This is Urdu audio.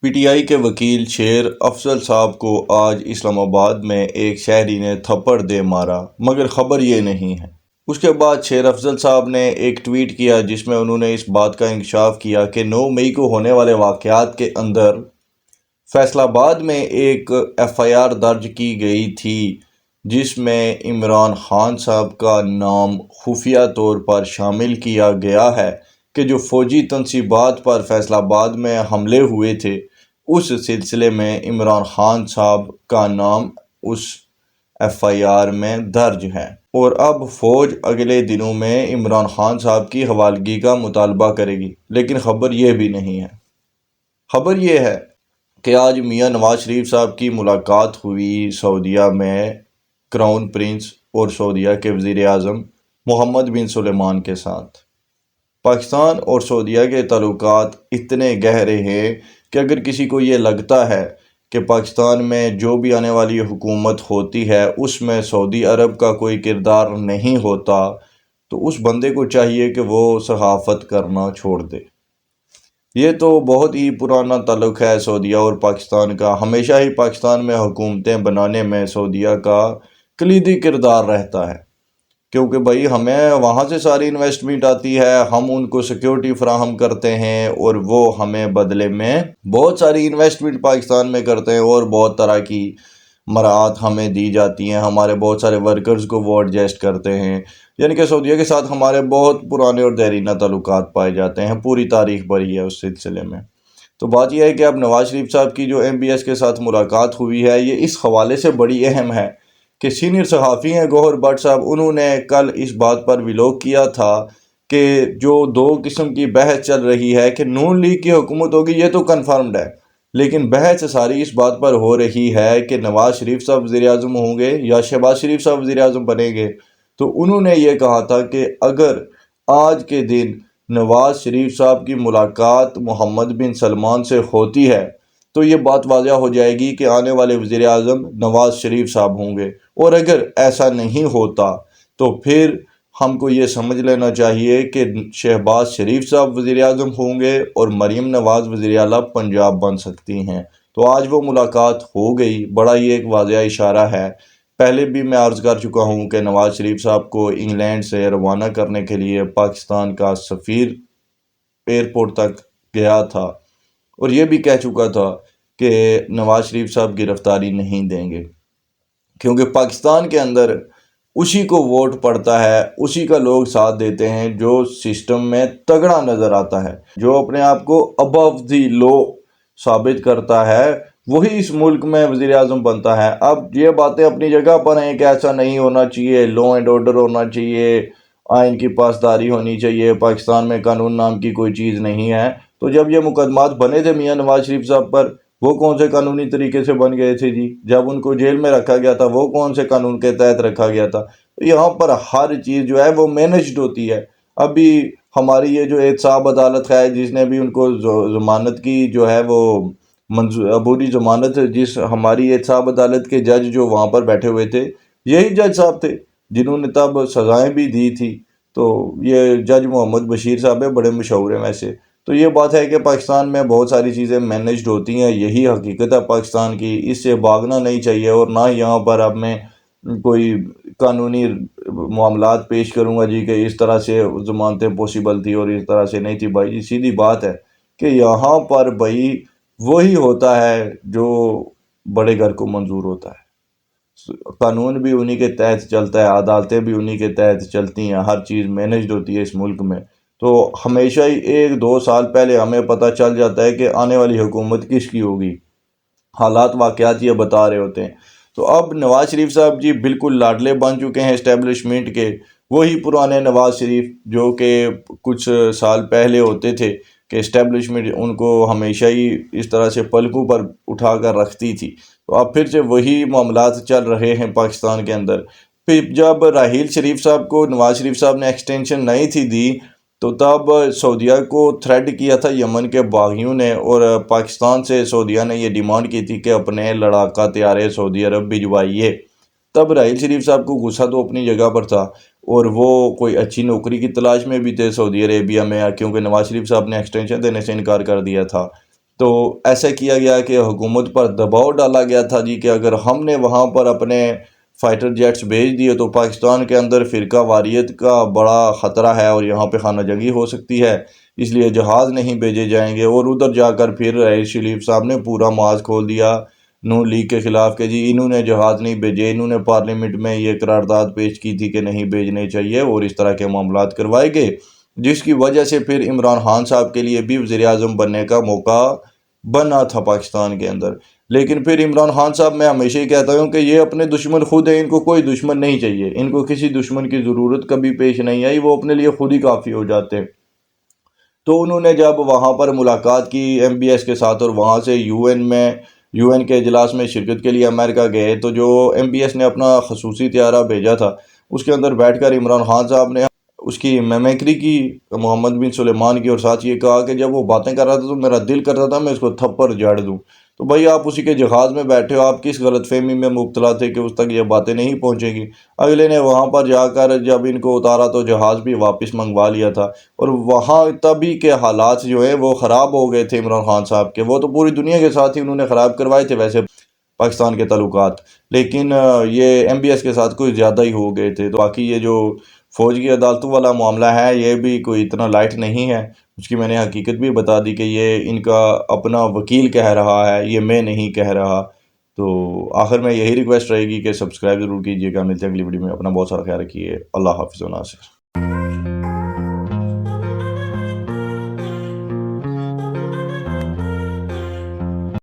پی ٹی آئی کے وکیل شیر افضل صاحب کو آج اسلام آباد میں ایک شہری نے تھپڑ دے مارا، مگر خبر یہ نہیں ہے۔ اس کے بعد شیر افضل صاحب نے ایک ٹویٹ کیا جس میں انہوں نے اس بات کا انکشاف کیا کہ 9 مئی کو ہونے والے واقعات کے اندر فیصل آباد میں ایک ایف آئی آر درج کی گئی تھی جس میں عمران خان صاحب کا نام خفیہ طور پر شامل کیا گیا ہے کہ جو فوجی تنصیبات پر فیصل آباد میں حملے ہوئے تھے اس سلسلے میں عمران خان صاحب کا نام اس ایف آئی آر میں درج ہے، اور اب فوج اگلے دنوں میں عمران خان صاحب کی حوالگی کا مطالبہ کرے گی۔ لیکن خبر یہ بھی نہیں ہے۔ خبر یہ ہے کہ آج میاں نواز شریف صاحب کی ملاقات ہوئی سعودیہ میں کراؤن پرنس اور سعودیہ کے وزیر اعظم محمد بن سلمان کے ساتھ۔ پاکستان اور سعودیہ کے تعلقات اتنے گہرے ہیں کہ اگر کسی کو یہ لگتا ہے کہ پاکستان میں جو بھی آنے والی حکومت ہوتی ہے اس میں سعودی عرب کا کوئی کردار نہیں ہوتا تو اس بندے کو چاہیے کہ وہ صحافت کرنا چھوڑ دے۔ یہ تو بہت ہی پرانا تعلق ہے سعودیہ اور پاکستان کا۔ ہمیشہ ہی پاکستان میں حکومتیں بنانے میں سعودیہ کا کلیدی کردار رہتا ہے، کیونکہ بھائی ہمیں وہاں سے ساری انویسٹمنٹ آتی ہے، ہم ان کو سیکیورٹی فراہم کرتے ہیں اور وہ ہمیں بدلے میں بہت ساری انویسٹمنٹ پاکستان میں کرتے ہیں اور بہت طرح کی مراعات ہمیں دی جاتی ہیں۔ ہمارے بہت سارے ورکرز کو وہ ایڈجسٹ کرتے ہیں، یعنی کہ سعودیہ کے ساتھ ہمارے بہت پرانے اور دیرینہ تعلقات پائے جاتے ہیں، پوری تاریخ بھری ہے اس سلسلے میں۔ تو بات یہ ہے کہ اب نواز شریف صاحب کی جو ایم بی ایس کے ساتھ ملاقات ہوئی ہے یہ اس حوالے سے بڑی اہم ہے کہ سینئر صحافی ہیں گوہر بٹ صاحب، انہوں نے کل اس بات پر ویلوگ کیا تھا کہ جو 2 قسم کی بحث چل رہی ہے کہ نون لیگ کی حکومت ہوگی، یہ تو کنفرمڈ ہے، لیکن بحث ساری اس بات پر ہو رہی ہے کہ نواز شریف صاحب وزیر اعظم ہوں گے یا شہباز شریف صاحب وزیر اعظم بنیں گے۔ تو انہوں نے یہ کہا تھا کہ اگر آج کے دن نواز شریف صاحب کی ملاقات محمد بن سلمان سے ہوتی ہے تو یہ بات واضح ہو جائے گی کہ آنے والے وزیر اعظم نواز شریف صاحب ہوں گے، اور اگر ایسا نہیں ہوتا تو پھر ہم کو یہ سمجھ لینا چاہیے کہ شہباز شریف صاحب وزیر اعظم ہوں گے اور مریم نواز وزیر اعلیٰ پنجاب بن سکتی ہیں۔ تو آج وہ ملاقات ہو گئی، بڑا ہی ایک واضح اشارہ ہے۔ پہلے بھی میں عرض کر چکا ہوں کہ نواز شریف صاحب کو انگلینڈ سے روانہ کرنے کے لیے پاکستان کا سفیر ایئرپورٹ تک گیا تھا اور یہ بھی کہہ چکا تھا کہ نواز شریف صاحب گرفتاری نہیں دیں گے، کیونکہ پاکستان کے اندر اسی کو ووٹ پڑتا ہے، اسی کا لوگ ساتھ دیتے ہیں جو سسٹم میں تگڑا نظر آتا ہے، جو اپنے آپ کو ابو دی لو ثابت کرتا ہے، وہی اس ملک میں وزیر اعظم بنتا ہے۔ اب یہ باتیں اپنی جگہ پر ہیں کہ ایسا نہیں ہونا چاہیے، لا اینڈ آرڈر ہونا چاہیے، آئین کی پاسداری ہونی چاہیے، پاکستان میں قانون نام کی کوئی چیز نہیں ہے۔ تو جب یہ مقدمات بنے تھے میاں نواز شریف صاحب پر، وہ کون سے قانونی طریقے سے بن گئے تھے جی؟ جب ان کو جیل میں رکھا گیا تھا وہ کون سے قانون کے تحت رکھا گیا تھا؟ یہاں پر ہر چیز جو ہے وہ مینجڈ ہوتی ہے۔ ابھی ہماری یہ جو احتساب عدالت ہے جس نے بھی ان کو ضمانت کی جو ہے وہ عبوری ضمانت، جس ہماری احتساب عدالت کے جج جو وہاں پر بیٹھے ہوئے تھے یہی جج صاحب تھے جنہوں نے تب سزائیں بھی دی تھی۔ تو یہ جج محمد بشیر صاحب ہے، بڑے مشہور ہیں ویسے۔ تو یہ بات ہے کہ پاکستان میں بہت ساری چیزیں مینجڈ ہوتی ہیں، یہی حقیقت ہے پاکستان کی، اس سے بھاگنا نہیں چاہیے، اور نہ یہاں پر اب میں کوئی قانونی معاملات پیش کروں گا جی کہ اس طرح سے ضمانتیں پاسبل تھی اور اس طرح سے نہیں تھی۔ بھائی جی سیدھی بات ہے کہ یہاں پر بھائی وہی ہوتا ہے جو بڑے گھر کو منظور ہوتا ہے، قانون بھی انہی کے تحت چلتا ہے، عدالتیں بھی انہی کے تحت چلتی ہیں، ہر چیز مینجڈ ہوتی ہے اس ملک میں۔ تو ہمیشہ ہی 1-2 سال پہلے ہمیں پتہ چل جاتا ہے کہ آنے والی حکومت کس کی ہوگی، حالات واقعات یہ بتا رہے ہوتے ہیں۔ تو اب نواز شریف صاحب جی بالکل لاڈلے بن چکے ہیں اسٹیبلشمنٹ کے، وہی پرانے نواز شریف جو کہ کچھ سال پہلے ہوتے تھے کہ اسٹیبلشمنٹ ان کو ہمیشہ ہی اس طرح سے پلکوں پر اٹھا کر رکھتی تھی۔ تو اب پھر سے وہی معاملات چل رہے ہیں پاکستان کے اندر۔ پھر جب راحیل شریف صاحب کو نواز شریف صاحب نے ایکسٹینشن نہیں تھی دی تو تب سعودیہ کو تھریٹ کیا تھا یمن کے باغیوں نے، اور پاکستان سے سعودیہ نے یہ ڈیمانڈ کی تھی کہ اپنے لڑاکا طیارے سعودی عرب بھجوائیے۔ تب راحیل شریف صاحب کو غصہ تو اپنی جگہ پر تھا، اور وہ کوئی اچھی نوکری کی تلاش میں بھی تھے سعودی عربیہ میں، کیونکہ نواز شریف صاحب نے ایکسٹینشن دینے سے انکار کر دیا تھا۔ تو ایسا کیا گیا کہ حکومت پر دباؤ ڈالا گیا تھا جی کہ اگر ہم نے وہاں پر اپنے فائٹر جیٹس بھیج دیے تو پاکستان کے اندر فرقہ واریت کا بڑا خطرہ ہے اور یہاں پہ خانہ جنگی ہو سکتی ہے، اس لیے جہاز نہیں بھیجے جائیں گے۔ اور ادھر جا کر پھر رئیس شریف صاحب نے پورا معاذ کھول دیا نون لیگ کے خلاف کہ جی انہوں نے جہاز نہیں بھیجے، انہوں نے پارلیمنٹ میں یہ قرارداد پیش کی تھی کہ نہیں بھیجنے چاہیے، اور اس طرح کے معاملات کروائے گئے، جس کی وجہ سے پھر عمران خان صاحب کے لیے بھی وزیر اعظم بننے کا موقع بنا تھا پاکستان کے اندر۔ لیکن پھر عمران خان صاحب، میں ہمیشہ ہی کہتا ہوں کہ یہ اپنے دشمن خود ہیں، ان کو کوئی دشمن نہیں چاہیے، ان کو کسی دشمن کی ضرورت کبھی پیش نہیں آئی، وہ اپنے لیے خود ہی کافی ہو جاتے ہیں۔ تو انہوں نے جب وہاں پر ملاقات کی ایم بی ایس کے ساتھ اور وہاں سے یو این کے اجلاس میں شرکت کے لیے امریکہ گئے، تو جو ایم بی ایس نے اپنا خصوصی طیارہ بھیجا تھا اس کے اندر بیٹھ کر عمران خان صاحب نے اس کی میمیکری کی محمد بن سلیمان کی، اور ساتھ یہ کہا کہ جب وہ باتیں کر رہا تھا تو میرا دل کر رہا تھا میں اس کو تھپڑ جاڑ دوں۔ تو بھائی آپ اسی کے جہاز میں بیٹھے ہو، آپ کس غلط فہمی میں مبتلا تھے کہ اس تک یہ باتیں نہیں پہنچیں گی؟ اگلے نے وہاں پر جا کر جب ان کو اتارا تو جہاز بھی واپس منگوا لیا تھا، اور وہاں تبھی کے حالات جو ہیں وہ خراب ہو گئے تھے عمران خان صاحب کے، وہ تو پوری دنیا کے ساتھ ہی انہوں نے خراب کروائے تھے ویسے پاکستان کے تعلقات، لیکن یہ ایم بی ایس کے ساتھ کوئی زیادہ ہی ہو گئے تھے۔ تو باقی یہ جو فوج کی عدالتوں والا معاملہ ہے یہ بھی کوئی اتنا لائٹ نہیں ہے، اس کی میں نے حقیقت بھی بتا دی کہ یہ ان کا اپنا وکیل کہہ رہا ہے، یہ میں نہیں کہہ رہا۔ تو آخر میں یہی ریکویسٹ رہے گی کہ سبسکرائب ضرور کیجیے گا۔ ملتے ہیں اگلی ویڈیو میں، اپنا بہت سارا خیال رکھیے، اللہ حافظ و ناصر۔